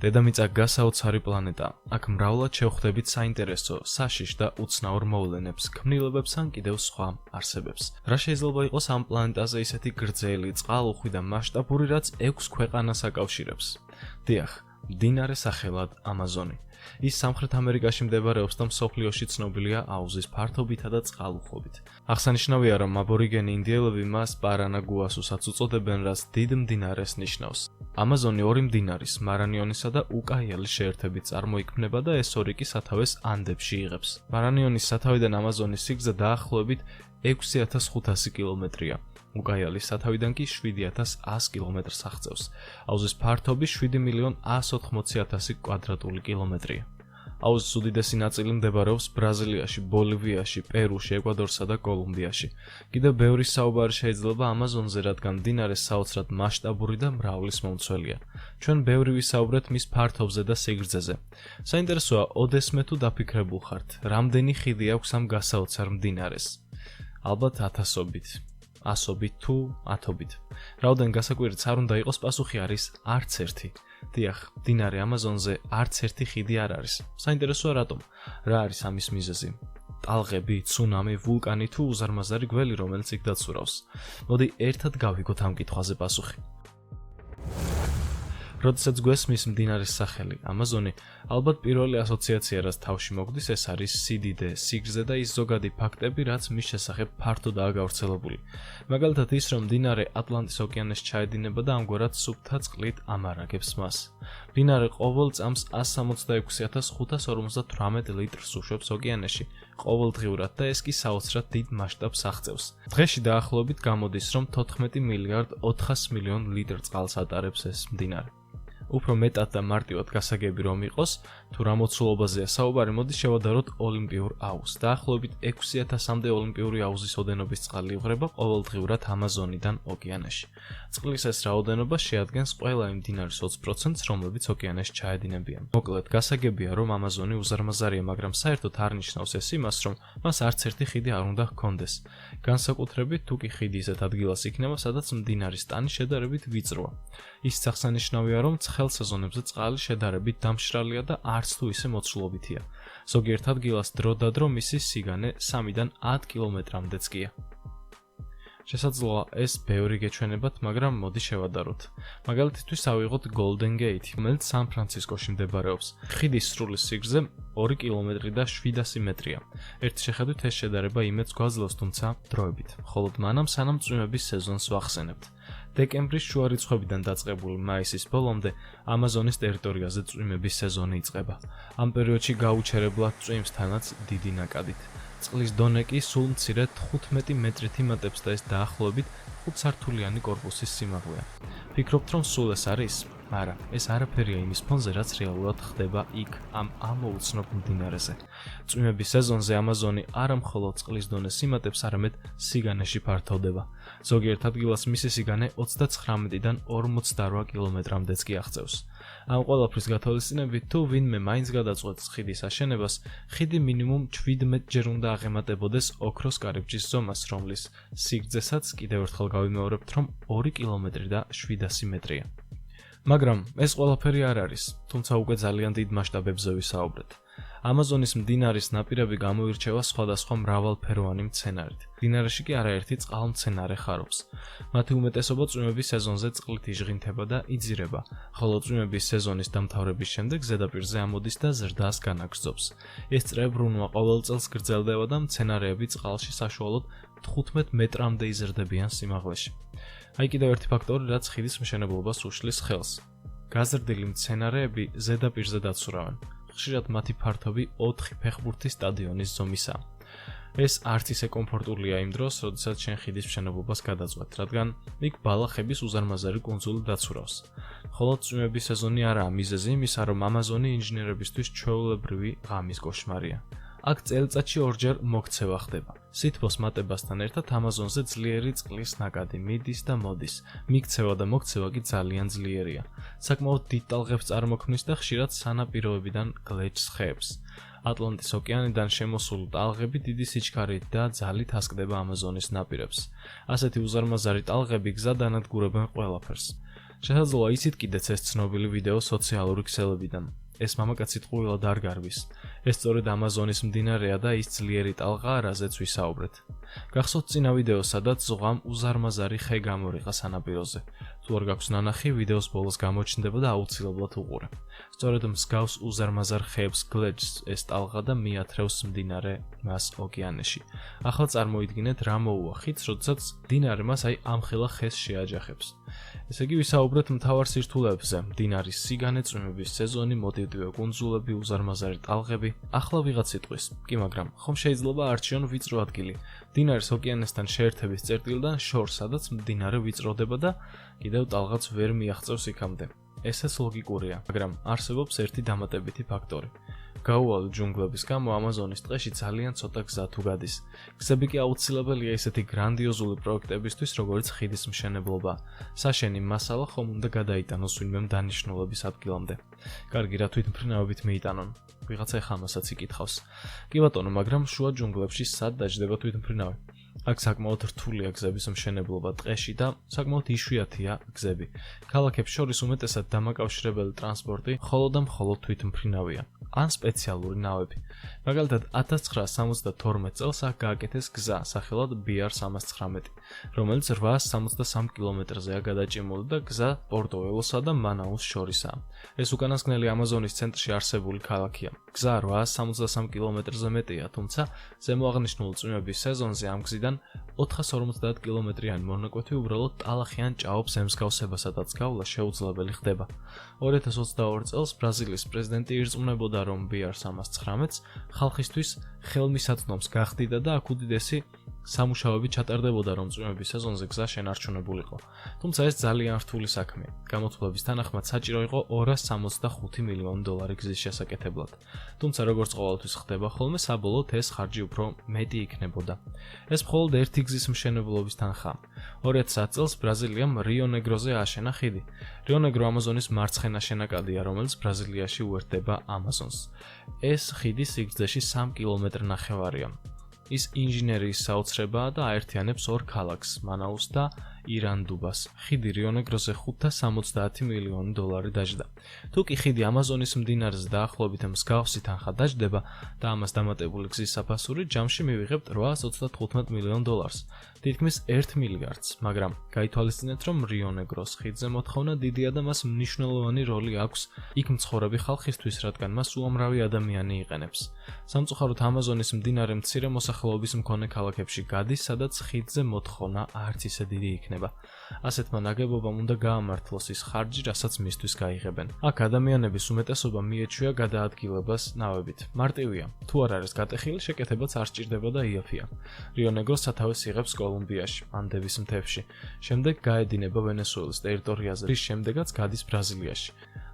დედამიწა გასაოცარი პლანეტა. აქ მრავლად შევხვდებით საინტერესო, საშიშ და უცნაურ მოვლენებს, ქმნილებებს ან კიდევ სხვა არსებებს. რა შეიძლება იყოს ამ პლანეტაზე ისეთი გრძელი, წყალუხვი და მასშტაბური, რაც 6 ქვეყანას აკავშირებს? დიახ, მდინარე სახელად ამაზონი. ის სამხრეთ ამერიკაში მდებარეობს და მსოფლიოში ცნობილია აუზის ფართობითა და წყალუხვობით. აღსანიშნავია, რომ აბორიგენი ინდიელები მას პარანაგუასუსაც უწოდებენ, რაც დიდ მდინარეს ნიშნავს. ამაზონი ორი მდინარის, მარანიონისა და უკაიალის შეერთებით წარმოიქმნება და ეს ორი კი სათავეს ანდებში იღებს. მარანიონის სათავიდან ამაზონის სიგრძე დაახლოებით 6500 კილომეტრია. უკაიალის სათავიდან კი 7100 კილომეტრს აღწევს. აუზის ფართობი 7.180.000 კვადრატული კილომეტრია. აუზის უდიდესი ნაწილი მდებარეობს ბრაზილიაში, ბოლივიაში, პერუში, ეკვადორსა და კოლუმბიაში. კიდევ ბევრი საუბარი შეიძლება ამაზონზე, რადგან მდინარე საოცრად მასშტაბური და მრავლის მომცველია. ჩვენ ბევრი ვისაუბრეთ მის ფართობზე და სიგრძეზე. საინტერესოა, ოდესმე თუ დაფიქრებულ ხართ, რამდენი ხიდი აქვს ამ გასაოცარ მდინარეს? ალბათ ათასობით. ასობით თუ ათობით. რაოდენ გასაკვირიც არ უნდა იყოს, პასუხი არის არც ერთი. დიახ, მდინარე ამაზონზე არც ერთი ხიდი არ არის. საინტერესოა რატომ? რა არის ამის მიზეზი? ტალღები, ცუნამი, ვულკანი თუ უზარმაზარი გველი, რომელიც იქ დაცურავს? მოდი ერთად გავიგოთ ამ კითხვაზე პასუხი. როდესაც გვესმის მდინარის სახელი ამაზონი, ალბათ პირველი ასოციაცია, რაც თავში მოგდის, ეს არის სიდიდე, სიგრძე და ის ზოგადი ფაქტები, რაც მის შესახებ ფართოდაა გავრცელებული. მაგალითად ის, რომ მდინარე ატლანტის ოკეანეს ჩაედინება და ამგვარად სუფთა წყლით ამარაგებს მას. მდინარე ყოველ წამს 166.558 litrს უშვებს ოკეანეში, ყოველდღიურად და ეს კი საოცრად დიდ მასშტაბს აღწევს. დღეში დაახლოებით გამოდის, რომ 14 მილიარდ 400 მილიონ ლიტრ წყალს ატარებს ეს მდინარე. უფრო მეტად და მარტივად გასაგები რომ იყოს, თუ რა მოცულობაზეა საუბარი, მოდი შევადაროთ ოლიმპიურ აუზს. დაახლოებით 6000-მდე ოლიმპიური აუზის ოდენობის წყალი იღრება ყოველდღიურად ამაზონიდან ოკეანეში. წყლის ეს რაოდენობა შეადგენს ყველა იმ მდინარის 20%-ს, რომლებიც ოკეანეში ჩაედინებიან. მოკლედ, გასაგებია, რომ ამაზონი უზარმაზარია, მაგრამ საერთოდ არ ნიშნავს ეს იმას, რომ მას არც ერთი ხიდი არ უნდა ჰქონდეს. განსაკუთრებით, თუ კი ხიდი ისეთ ადგილას იქნება, სადაც მდინარის ტანი შედარებით ვიწროა. ისიც აღსანიშნავია, რომ ცხელ სეზონებზე წყალი შედარებით დამშრალია და არც თუ ისე მოცულობითია. ზოგიერთ ადგილას დრო და დრო მისი სიგანე 3-დან 10 კილომეტრამდეც კია. შესაძლოა ეს ბევრი გეჩვენებათ, მაგრამ მოდი შევადაროთ. მაგალითისთვის ავიღოთ Golden Gate, რომელიც სან-ფრანცისკოში მდებარეობს. ხიდის სრული სიგრძე 2 კილომეტრი და 700 მეტრია. ერთი შეხედვით ეს შედარება იმედს გვაძლევს, თუმცა დროებით. მხოლოდ მანამ სანამ წვიმების სეზონს ვახსენებთ. დეკემბრის შუა რიცხვებიდან დაწყებული მაისის ბოლომდე ამაზონის ტერიტორიაზე წვიმების სეზონი იწყება. ამ პერიოდში გაუჩერებლად წვიმს თანაც დიდი ნაკადით. წყლის დონე კი სულ მცირედ 15 მეტრით იმატებს და ეს დაახლოებით 5 სართულიანი კორპუსის სიმაღლეა. ფიქრობთ, რომ სულ ეს არის? არა, ეს არაფერია იმის ფონზე, რაც რეალურად ხდება იქ, ამ ამოუცნობ მდინარეზე. წვიმების სეზონზე ამაზონი არა მხოლოდ წყლის დონეს იმატებს, არამედ სიგანეში ფართოვდება. ზოგიერთ ადგილას მისი სიგანე 39-დან 48 კილომეტრამდეც კი აღწევს. ამ ყველაფრის გათვალისწინებით, თუ ვინმე მაინც გადაწყვეტს ხიდის აშენებას, ხიდი მინიმუმ 17 ჯერ უნდა აღემატებოდეს ოქროს კარიბჭის ზომას, რომლის სიგრძესაც კიდევ ერთხელ გავიმეორებთ, რომ 2 კილომეტრი და 700 მეტრია. მაგრამ ეს ყველაფერი არ არის, თუმცა უკვე ძალიან დიდ მასშტაბებზე ვისაუბრეთ. ამაზონის მდინარის ნაპირები გამოირჩევა სხვადასხვა მრავალფეროვანი მცენარით. მდინარეში კი არაერთი წყალმცენარე ხარობს. მათი უმეტესობა წვიმების სეზონზე წყლით იჟღინთება და იძირება, ხოლო წვიმების სეზონის დამთავრების შემდეგ ზედაპირზე ამოდის და ზრდას განაგრძობს. ეს წრებრუნვა ყოველ წელს გრძელდება და მცენარეები წყალში საშუალოდ 15 მეტრამდე იზრდებიან სიმაღლეში. აი კიდევ ერთი ფაქტორი, რაც ხიდის მშენებლობას უშლის ხელს. გაზრდილი მცენარეები ზედაპირზე დაცურავენ. ხშირად მათი ფართობი 4 ფეხბურთის სტადიონის ზომისაა. ეს არც ისე კომფორტულია იმ დროს, როდესაც შენ ხიდის მშენებლობას გადაწყვეტ, რადგან იქ ბალახების უზარმაზარი კუნძული დაცურავს. ხოლო წვიმების სეზონი არაა მიზეზი იმისა, რომ ამაზონი ინჟინერებისთვის ჩვეულებრივი ღამის კოშმარია. აქ წელიწადში ორჯერ მოქცევა ხდება. სითბოს მატებასთან ერთად ამაზონზე ძლიერი წყლის ნაკადი მიდის და მოდის. მიქცევა და მოქცევა კი ძალიან ძლიერია. საკმაოდ დიდ ტალღებს წარმოქმნის და ხშირად სანაპიროებიდან გლეჯს ხეებს. ატლანტის ოკეანიდან შემოსული ტალღები დიდი სიჩქარით და ძალით ასკდება ამაზონის ნაპირებს. ასეთი უზარმაზარი ტალღები გზად ანადგურებენ ყველაფერს. შესაძლოა იცით კიდეც ეს ცნობილი ვიდეო სოციალური ქსელებიდან. ეს მამაკაცი ტყუილად არ გარბის. ეს სწორედ ამაზონის მდინარეა და ის ძლიერი ტალღაა, რაზეც ვისაუბრეთ. გახსოვთ წინა ვიდეო, სადაც ზღვამ უზარმაზარი ხე გამორიყა სანაპიროზე. თუ არ გაქვს ნანახი, ვიდეოს ბოლოს გამოჩნდება და აუცილებლად უყურე. სწორედ მსგავს უზარმაზარ ხეებს გლეჯს ეს ტალღა და მიათრევს მდინარე მას ოკეანეში. ახლა წარმოიდგინეთ, რა მოუახით, როდესაც მდინარე მას ამხელა ხეს შეაჯახებს. ესე იგი ვისაუბრეთ მთავარ სირთულეებზე: მდინარის სიგანე, წვიმების სეზონი, მოდივდივე კუნძულები, უზარმაზარი ტალღები. ახლა ვიღაც სიტყვის. კი, მაგრამ ხომ შეიძლება არჩიონ ვიწრო ადგილი. მდინარის ოკეანესთან შეერთების წერტილიდან შორს, სადაც მდინარე ვიწროდება და კიდევ ტალღაც ვერ მიაღწევს იქამდე. ესეც ლოგიკურია, მაგრამ არსებობს ერთი დამატებითი ფაქტორი. გაუვალ ჯუნგლების გამო ამაზონის ტყეში ძალიან ცოტა გზა თუ გადის. გზები კი აუცილებელია ისეთი გრანდიოზული პროექტებისთვის, როგორც ხიდის მშენებლობა. საშენი მასალა ხომ უნდა გადაიტანოს ვინმე დანიშნულების ადგილამდე. კარგი, რა თვითმფრინავებით მიიტანონ? ვიღაცა ეხა ამასაც იკითხავს. კი ბატონო, მაგრამ შუა ჯუნგლებში სად დაჯდება თვითმფრინავი? აქ საკმაოდ რთულია გზების მშენებლობა ტყეში და საკმაოდ იშვიათია გზები. ქალაქებს შორის უმეტესად დამაკავშირებელი ტრანსპორტი მხოლოდ და მხოლოდ თვითმფრინავია. ან სპეციალური ნავები. მაგალითად 1972 წელს აქ გააკეთეს გზა სახელად BR-319, რომელიც 863 კილომეტრზეა გადაჭიმული და გზა პორტოველოსა და მანაუს შორისაა. ეს უკანასკნელი ამაზონის ცენტრში არსებული ქალაქია. გზა 863 კილომეტრზე მეტია, თუმცა ზემოაღნიშნული წვიმების სეზონზე ამ გზიდან 450 კილომეტრიანი მონაკვეთი უბრალოდ ტალახიან ჭაობს ემსგავსებასადაც გავლა შეუძლებელი ხდება. 2022 წელს ბრაზილიის პრეზიდენტი ირწმუნებოდა, რომ BR-319 ხალხისთვის ხელმისაწვდომს გახდიდა და აქ უდიდესი სამუშაოები ჩატარდებოდა, რომ წვიმების სეზონზე გზა შენარჩუნებულიყო. თუმცა ეს ძალიან რთული საქმეა. გამოთვლების თანახმად საჭირო იყო $265 მილიონი გზის შესაკეთებლად. თუმცა როგორც ყოველთვის ხდება ხოლმე, საბოლოოდ ეს ხარჯი უფრო მეტი იქნებოდა. ეს მხოლოდ ერთი გზის მშენებლობის თანხაა. 2010 წელს ბრაზილიამ რიო-ნეგროზე ააშენა ხიდი. რიო-ნეგრო ამაზონის მარცხენა შენაკადია, რომელიც ბრაზილიაში უერთდება ამაზონს. ეს ხიდი სიგრძეში 3,5 კილომეტრია. ის ინჟინერიის საოცრებაა და აერთიანებს ორ ქალაქს, მანაუს და ირანდუბას. ხიდი რიო-ნეგროზე $570 მილიონი დაჯდა. თუ კი ხიდი ამაზონის მდინარეზე დაახლოებით მსგავსი თანხა დაჯდება და ამას დამატებული გზის საფასური, ჯამში მივიღებთ $835 მილიონი. თითქმის 1 მილიარდს, მაგრამ გაითვალისწინეთ, რომ რიო-ნეგროს ხიდზე მოთხოვნა დიდია და მას მნიშვნელოვანი როლი აქვს იქ მცხოვრები ხალხისთვის, რადგან მას უამრავი ადამიანი იყენებს. სამწუხაროდ ამაზონის მდინარე მცირე მოსახლეობის მქონე ქალაქებში გადის, სადაც ხიდზე მოთხოვნა არც ისე დიდი იქნება. ასეთმა ნაგებობამ უნდა გაამართლოს ის ხარჯი, რასაც მისთვის გაიღებენ. აქ ადამიანების უმეტესობა მიეჩვია გადაადგილებას ნავებით. მარტივია, თუ არ არის გატეხილი, შეკეთებაც არ სჭირდება და იაფია. რიო-ნეგრო სათავეს იღებს კოლუმბიაში, ანდების მთებში. შემდეგ გაედინება ვენესუელის ტერიტორიაზე, რის შემდეგაც გადის ბრაზილიაში.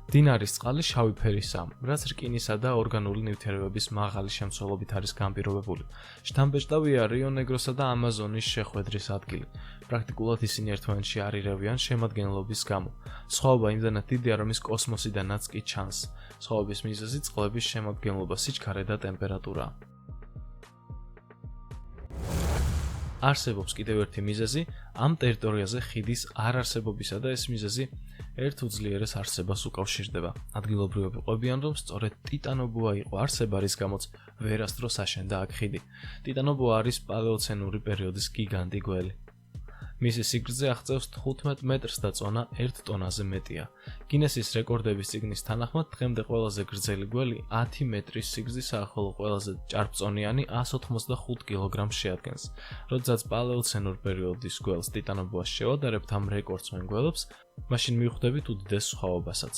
მდინარის წყალი შავი ფერისაა, რაც რკინისა და ორგანული ნივთიერებების მაღალი შემცველობით არის განპირობებული. შთამბეჭდავია რიო-ნეგროსა და ამაზონის შეხვედრის ადგილი. პრაქტიკულად ისინი ერთმანეთში არ ირევიან შემადგენლობის გამო. სხვაობა იმდანაც დიდია, რომ ის კოსმოსიდანაც კი ჩანს. სხვაობის მიზეზი წყლების შემადგენლობა, სიჩქარე და ტემპერატურაა. არსებობს კიდევ ერთი მიზეზი ამ ტერიტორიაზე ხიდის არ არსებობისა და ეს მიზეზი ერთ უძლიერეს არსებას უკავშირდება. ადგილობრივები ყვებიან, რომ სწორედ ტიტანობოა იყო არსება, რის გამოც ვერასდროს აშენდა აქ ხიდი. ტიტანობოა არის პალეოცენური პერიოდის გიგანტი გველი. მისი სიგრძე აღწევს 15 მეტრს და წონა 1 ტონაზე მეტია. გინესის რეკორდების წიგნის თანახმად დღემდე ყველაზე გრძელი გველი 10 მეტრის სიგრძისაა, ხოლო ყველაზე ჭარბწონიანი 185 კილოგრამს შეადგენს. როდესაც პალეოცენურ პერიოდის გველს ტიტანობოას შევადარებთ ამ რეკორდს მენგველებს, მაშინ მივხვდებით უდიდეს სხვაობასაც.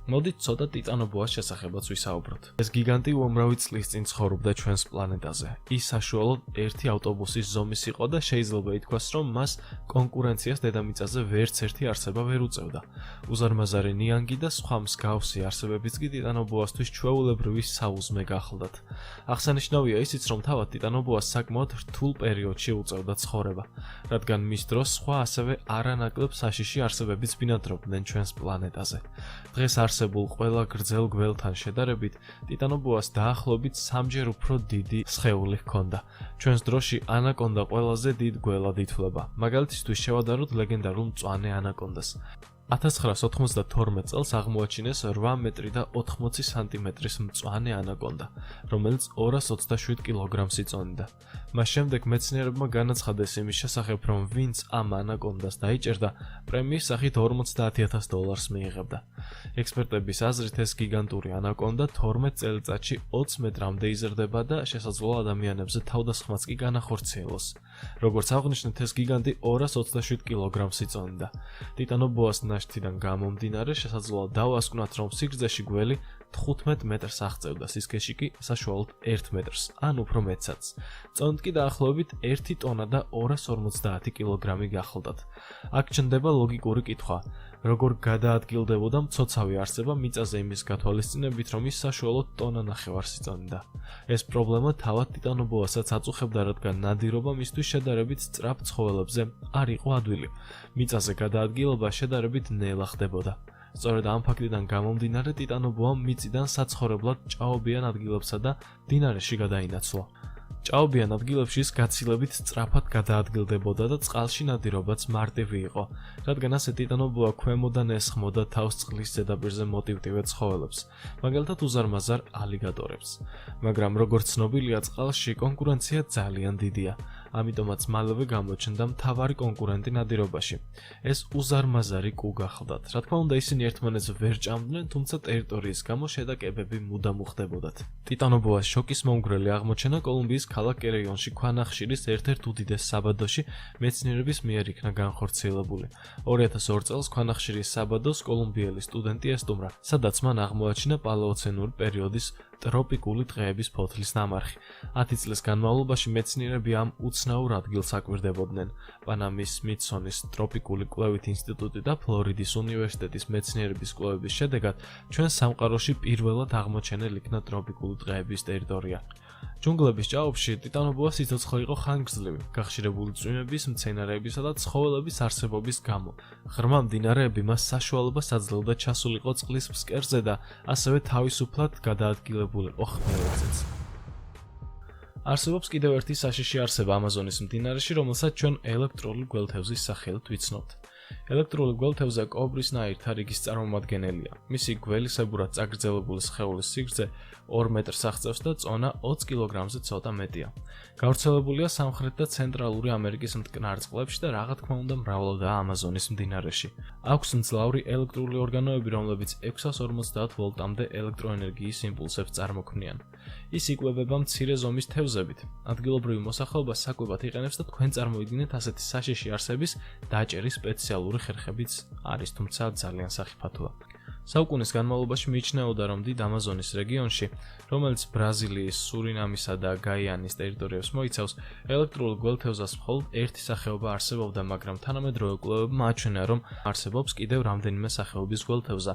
მოდით ცოტა ტიტანობოას შესახებაც ვისაუბროთ. ეს გიგანტი უამრავი წლის წინ ცხოვრობდა ჩვენს პლანეტაზე. ის საშუალოდ ერთი ავტობუსის ზომის იყო და შეიძლება ითქვას, რომ მას კონკურენციას დედამიწაზე ვერც ერთი არსება ვერ უწევდა. უზარმაზარი ნიანგი და სხვა მსგავსი არსებებიც კი ტიტანობოასთვის ჩვეულებრივი საუზმე გახლდათ. აღსანიშნავია ისიც, რომ თავად ტიტანობოას საკმაოდ რთულ პერიოდში უწევდა ცხოვრება, რადგან მის დროს სხვა ასევე არანაკლებ საშიში არსებებიც ბინადრობდნენ ჩვენს პლანეტაზე. დღეს არსებულ ყველა გრძელ გველთან შედარებით, ტიტანობოას დაახლოებით 3-ჯერ უფრო დიდი სხეული ჰქონდა. ჩვენს დროში ანაკონდა ყველაზე დიდ გველად ითვლება. მაგალითისთვის შევადაროთ ლეგენდარულ მწვანე ანაკონდას. 1992 წელს აღმოაჩინეს 8 მეტრი და 80 სანტიმეტრის მწვანე ანაკონდა, რომელიც 227 კილოგრამს იწონდა. მას შემდეგ მეცნიერებმა განაცხადეს იმის შესახებ, რომ ვინც ამ ანაკონდას დაიჭერდა, პრემიის სახით $50,000 მიიღებდა. ექსპერტების აზრით, ეს გიგანტური ანაკონდა 12 წელიწადში 20 მეტრამდე იზრდება და შესაძლოა ადამიანებზე თავდასხმაც კი განახორციელოს. როგორც აღნიშნეთ, ეს გიგანტი 227 კილოგრამს იწონდა. ტიტანობოას ნაშთიდან გამომდინარე, შესაძლოა დავასკვნათ, რომ სიგრძეში გველი 15 მეტრს აღწევდა, სისქეში კი საშუალოდ 1 მეტრს, ან უფრო მეტსაც. წონით კი დაახლოებით 1 ტონა და 250 კილოგრამი გახლდათ. აქ ჩნდება ლოგიკური კითხვა, როგორ გადაადგილდებოდა მცოცავი არსება მიწაზე იმის გათვალისწინებით, რომ ის საშუალოდ ტონა ნახევარს იწონდა. ეს პრობლემა თავად ტიტანობოასაც აწუხებდა, რადგან ნადირობა მისთვის შედარებით სწრაფ ცხოველებზე არ იყო ადვილი. მიწაზე გადაადგილება შედარებით ნელა ხდებოდა. სწორედ ამ ფაქტიდან გამომდინარე, ტიტანობოამ მიწიდან საცხოვრებლად ჭაობიან ადგილებსა და მდინარეში გადაინაცვლა. ჭაობიან ადგილებში ის გაცილებით სწრაფად გადაადგილდებოდა და წყალში ნადირობაც მარტივი იყო, რადგან ასე ტიტანობოა ქვემოდან ესხმოდა თავს წყლის ზედაპირზე მოტივტივე ცხოველებს, მაგალითად უზარმაზარ ალიგატორებს. მაგრამ როგორც ცნობილია, წყალში კონკურენცია ძალიან დიდია, ამიტომაც მალევე გამოჩნდა მთავარი კონკურენტი ნადირობაში. ეს უზარმაზარი კუ გახლდათ. რა თქმა უნდა, ისინი ერთმანეთს ვერ ჭამდნენ, თუმცა ტერიტორიის გამო შედაკებები მუდამ უხდებოდათ. ტიტანობოას შოკის მომგვრელი აღმოჩენა კოლუმბიის ქალაქ კერეიონში ქვანახშირის ერთ-ერთ უდიდეს საბადოში მეცნიერების მიერ იქნა განხორციელებული. 2002 წელს ქვანახშირის საბადოს კოლუმბიელი სტუდენტი ესტუმრა, სადაც მან აღმოაჩინა პალეოცენური პერიოდის ტროპიკული ტყეების ფოთლის ნამარხი. 10 წლის განმავლობაში მეცნიერები ამ უცნაურ ადგილს აკვირდებოდნენ. პანამის სმითსონის ტროპიკული კვლევით ინსტიტუტი და ფლორიდის უნივერსიტეტის მეცნიერების კვლევების შედეგად ჩვენ სამყაროში პირველად აღმოჩენილ იქნა ტროპიკული ტყეების ტერიტორია. ჯუნგლების ჭაობში ტიტანობოა სიცოცხლე იყო ხანგრძლივი, გახშირებული წვიმების, მცენარეებისა და ცხოველების არსებობის გამო. ღრმა მდინარეები მას საშუალებას აძლევდა ჩასულიყო წყლის ფსკერზე და ასევე თავისუფლად გადაადგილებულიყო ხმელეთზეც. არსებობს კიდევ ერთი საშიში არსება ამაზონის მდინარეში, რომელსაც ჩვენ ელექტრული გველთევზის სახელით ვიცნობთ. ელექტრული გველთევზა კობრისნაირთა რიგის წარმომადგენელია. მისი გველისებურად წაგრძელებული სხეულის სიგრძე 2 მეტრს აღწევს და წონა 20 კილოგრამზე ცოტა მეტია. გავრცელებულია სამხრეთ და ცენტრალური ამერიკის მტკნარ წყლებში და რა თქმა უნდა მრავლადაა ამაზონის მდინარეში. აქვს მძლავრი ელექტრული ორგანოები, რომლებიც 650 ვოლტამდე ელექტროენერგიის იმპულსებს წარმოქმნიან. ის იკვებება მცირე ზომის თევზებით. ადგილობრივი მოსახლეობა საკვებად იყენებს და თქვენ წარმოიდგინეთ ასეთი საშიში არსების დაჭერის სპეციალური ხერხებიც არის, თუმცა ძალიან სახიფათოა. საუკუნის განმავლობაში მიიჩნეოდა, რომ დიდ ამაზონის რეგიონში, რომელიც ბრაზილიის, სურინამისა და გაიანის ტერიტორიებს მოიცავს, ელექტრულ გველთევზას მხოლოდ ერთი სახეობა არსებობდა, მაგრამ თანამედროვე კვლევებმა აჩვენა, რომ არსებობს კიდევ რამდენიმე სახეობის გველთევზა,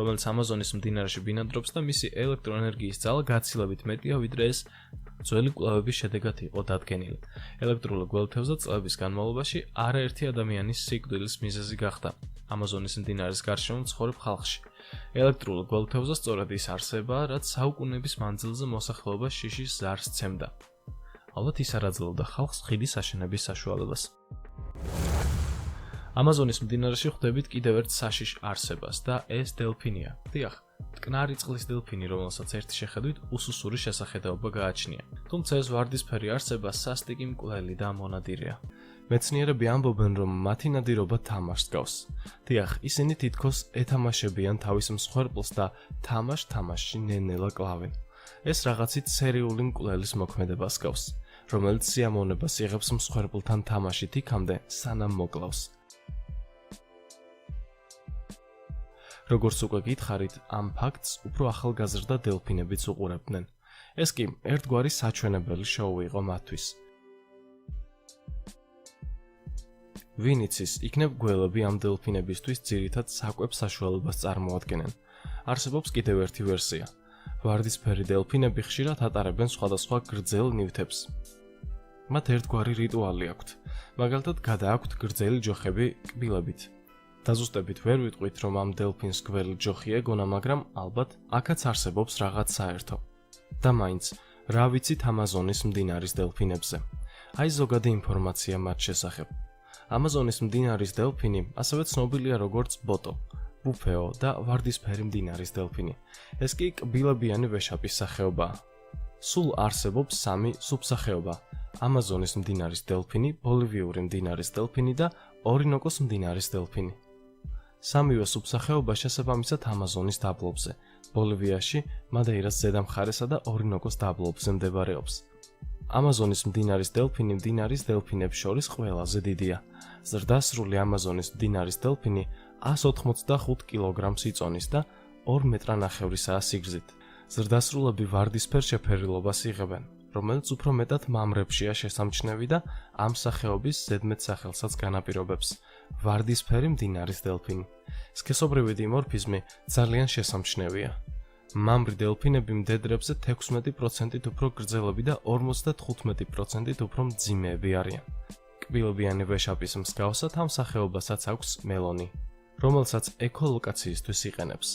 რომელიც ამაზონის მდინარეში ბინადრობს და მისი ელექტროენერგიის ძალა გაცილებით მეტია, ვიდრე ეს ძველი კვლევების შედეგად იყო დადგენილი. ელექტრული გველთევზა წლების განმავლობაში არაერთი ადამიანის სიკვდილის მიზეზი გახდა ამაზონის მდინარის გარშემო მცხოვრებ ხალხში. ელექტრული გველთევზა სწორედ ის არსებაა, რაც საუკუნეების მანძილზე მოსახლეობას შიშის ზარს სცემდა. ალბათ ის არ აძლევდა ხალხს ხიდის აშენების საშუალებას. ამაზონის მდინარეში ხვდებით კიდევ ერთ საშიშ არსებას და ეს დელფინია. დიახ, მტკნარი წყლის დელფინი, რომელსაც ერთი შეხედვით უსუსური შესახედაობა გააჩნია. თუმცა ეს ვარდისფერი არსება სასტიკი მკვლელი და მონადირეა. მეცნიერები ამბობენ, რომ მათი ნადირობა თამაშს გავს. დიახ, ისინი თითქოს ეთამაშებიან თავის მსხვერპლს და თამაშში ნენელა კლავენ. ეს რაღაცით სერიული მკვლელის მოქმედებას გავს, რომელიც სიამოვნებას იღებს მსხვერპლთან თამაშით იქამდე, სანამ მოკლავს. როგორც უკვე გითხარით, ამ ფაქტს უფრო ახალგაზრდა დელფინებიც უყურებდნენ. ეს კი ერთგვარი საჩვენებელი შოუ იყო მათთვის. ვინ იცის, იქნებ გველები ამ დელფინებისთვის ძირითად საკვებ საშუალებას წარმოადგენენ. არსებობს კიდევ ერთი ვერსია. ვარდისფერი დელფინები ხშირად ატარებენ სხვადასხვა გრძელ ნივთებს. მათ ერთგვარი რიტუალი აქვთ. მაგალითად, გადააქვთ გრძელი ჯოხები კბილებით. დაზუსტებით ვერ ვიტყვით, რომ ამ დელფინს გველი ჯოხი ეგონა, მაგრამ ალბათ აქაც არსებობს რაღაც საერთო. და მაინც, რა ვიცით ამაზონის მდინარის დელფინებზე? აი ზოგადი ინფორმაცია მათ შესახებ. ამაზონის მდინარის დელფინი ასევე ცნობილია როგორც ბოტო, ბუფეო და ვარდისფერი მდინარის დელფინი. ეს კი კბილებიანი ვეშაპის სახეობაა. სულ არსებობს 3 სუბსახეობა: ამაზონის მდინარის დელფინი, ბოლივიური მდინარის დელფინი და ორინოკოს მდინარის დელფინი. სამივე სუბსახეობა შესაბამისად ამაზონის დაბლობზე, ბოლივიაში, მადეირას ზედა მხარესა და ორინოკოს დაბლობზე მდებარეობს. ამაზონის მდინარის დელფინი მდინარის დელფინებს შორის ყველაზე დიდია. ზრდასრული ამაზონის მდინარის დელფინი 185 კილოგრამს იწონის და 2 მეტრანახევრისაა სიგრძით. ზრდასრულები ვარდისფერ შეფერილობას იღებენ, რომელიც უფრო მეტად მამრებშია შესამჩნევი და ამ სახეობის ზედმეტ სახელსაც განაპირობებს. ვარდისფერი მდინარის დელფინი. სქესობრივი დიმორფიზმი ძალიან შესამჩნევია. მამრი დელფინები მდედრებზე 16%-ით უფრო გრძელები და 55%-ით უფრო მძიმეები არიან. კბილებიანი ვეშაპის მსგავსად ამ სახეობასაც აქვს მელონი, რომელსაც ეკოლოკაციისთვის იყენებს.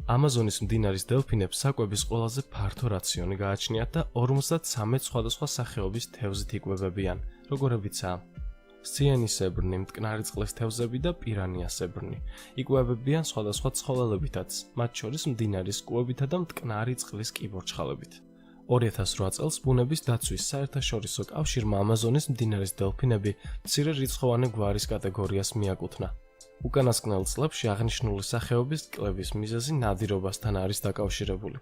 ამაზონის მდინარის დელფინებს საკვების ყველაზე ფართო რაციონი გააჩნიათ და 53 სხვადასხვა სახეობის თევზით იკვებებიან, როგორებიცაა სციანისებრნი, მტკნარი წყლის თევზები და პირანიასებრნი. იკვებებიან სხვადასხვა ცხოველებითაც, მათ შორის მდინარის კუებითა და მტკნარი წყლის კიბორჩხალებით. 2008 წელს ბუნების დაცვის საერთაშორისო კავშირმა ამაზონის მდინარის დელფინები მცირე რიცხოვანი გვარის კატეგორიას მიაკუთვნა. უკანასკნელ წლებში აღნიშნული სახეობის კვლევის მიზეზი ნადირობასთან არის დაკავშირებული.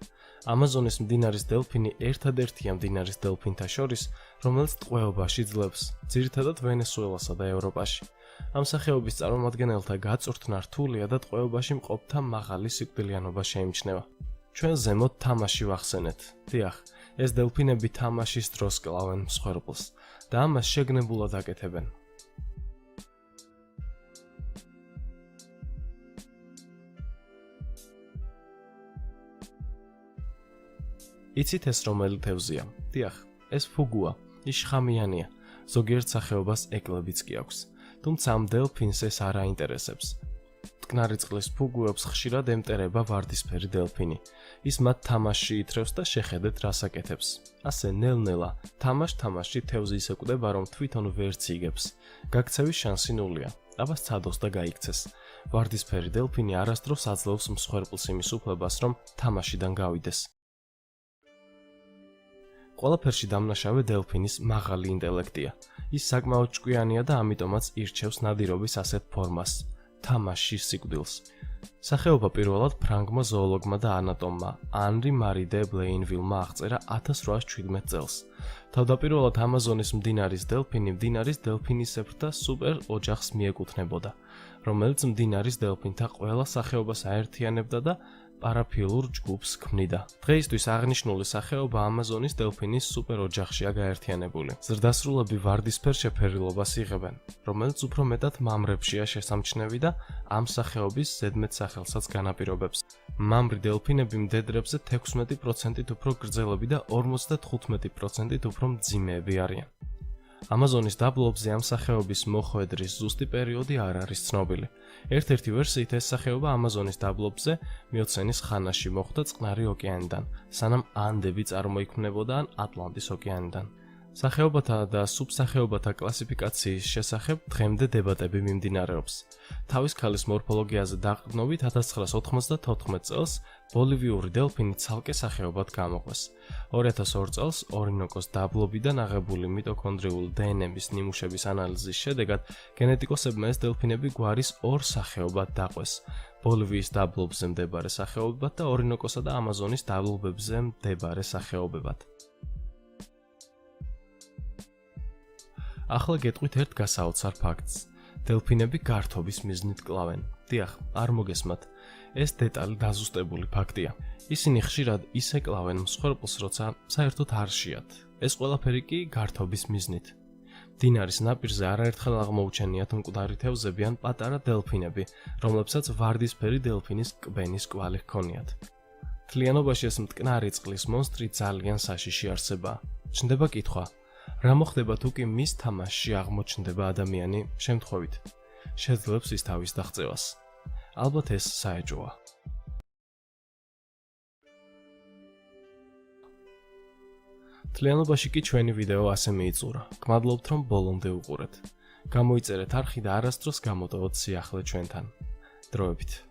ამაზონის მდინარის დელფინი ერთადერთია მდინარის დელფინთა შორის, რომელიც ტყვეობაში ძლებს, ძირითადად ვენესუელასა და ევროპაში. ამ სახეობის წარმომადგენელთა გაწვრთნა რთულია და ტყვეობაში მყოფთა მაღალი სიკვდილიანობა შეიმჩნევა. ჩვენ ზემოთ თამაში ვახსენეთ. დიახ, ეს დელფინები თამაშის დროს კლავენ მსხვერპლს და ამას შეგნებულად აკეთებენ. იცით ეს რომელი თევზია? დიახ, ეს ფუგუა, ის შხამიანია, ზოგიერთ სახეობას ეკლებიც კი აქვს, თუმცა ამ დელფინს ეს არ აინტერესებს. მტკნარი წყლის ფუგუებს ხშირად ემტერება ვარდისფერი დელფინი. ის მათ თამაშში ითრევს და შეხედეთ რას აკეთებს. ასე ნელ-ნელა, თამაში თევზი ისე კვდება, რომ თვითონ ვერც იგებს. გაქცევის შანსი ნულია, აბა სცადოს და გაიქცეს. ვარდისფერი დელფინი არასდროს აძლევს მსხვერპლს იმის უფლებას, რომ თამაშიდან გავიდეს. ყველაფერში დამნაშავე დელფინის მაღალი ინტელექტია. ის საკმაოდ ჭკვიანია და ამიტომაც ირჩევს ნადირობის ასეთ ფორმას, თამაშის სიკვდილს. სახეობა პირველად ფრანგმა ზოოლოგმა და ანატომმა ანრი მარი დე ბლეინვილმა აღწერა 1817 წელს. თავდაპირველად ამაზონის მდინარის დელფინი მდინარის დელფინისებრთა სუპერ ოჯახს მიეკუთვნებოდა, რომელიც მდინარის დელფინთა ყველა სახეობას აერთიანებდა და პარაფილურ ჯგუფს ქმნიდა. დღეისთვის აღნიშნული სახეობა ამაზონის დელფინის სუპერ ოჯახშია გაერთიანებული. ზრდასრულები ვარდისფერ შეფერილობას იღებენ, რომელიც უფრო მეტად მამრებშია შესამჩნევი და ამ სახეობის ზედმეტ სახელსაც განაპირობებს. მამრი დელფინები მდედრებზე 16%-ით უფრო გრძელები და 55%-ით უფრო მძიმეები არიან. ამაზონის დაბლობზე ამ სახეობის მოხვედრის ზუსტი პერიოდი არ არის ცნობილი. ერთ-ერთი ვერსიით ეს სახეობა ამაზონის დაბლობზე მიოცენის ხანაში მოხვდა წყნარი ოკეანიდან, სანამ ანდები წარმოიქმნებოდა ან ატლანტის ოკეანიდან. სახეობათა და სუბსახეობათა კლასიფიკაციის შესახებ დღემდე დებატები მიმდინარეობს. თავის ქალის მორფოლოგიაზე დაყრდნობით 1994 წელს ბოლივიური დელფინი ცალკე სახეობად გამოყვეს. 2002 წელს ორინოკოს დაბლობიდან აღებული მიტოქონდრიული დნმ-ის ნიმუშების ანალიზის შედეგად გენეტიკოსებმა ეს დელფინები გვარის 2 სახეობად დაყვეს: ბოლივიის დაბლობზე მდებარე სახეობებად და ორინოკოსა და ამაზონის დაბლობებზე მდებარე სახეობებად. ახლა გეტყვით ერთ გასაოცარ ფაქტს. დელფინები გართობის მიზნით კლავენ. დიახ, არ მოგესმათ. ეს დეტალი დაზუსტებული ფაქტია. ისინი ხშირად ისე კლავენ მსხვერპლს, როცა საერთოდ არ შეათ. ეს ყველაფერი კი გართობის მიზნით. მდინარის ნაპირზე არაერთხელ აღმოუჩენიათ მკვდარი თევზები ან პატარა დელფინები, რომლებსაც ვარდისფერი დელფინის კბენის კვალი ჰქონიათ. მთლიანობაში ეს მტკნარი წყლის მონსტრი ძალიან საშიში არსებაა. ჩნდება კითხვა: რა მოხდება თუ კი მის თამაშში აღმოჩნდება ადამიანი შემთხვევით? შეძლებს ის თავის დაღწევას? ალბათ ეს საეჭვოა. მთლიანობაში კი ჩვენი ვიდეო ასე მიიწურა. გმადლობთ რომ ბოლომდე უყურეთ. გამოიწერეთ არხი და არასდროს გამოტოვოთ სიახლე ჩვენთან. დროებით.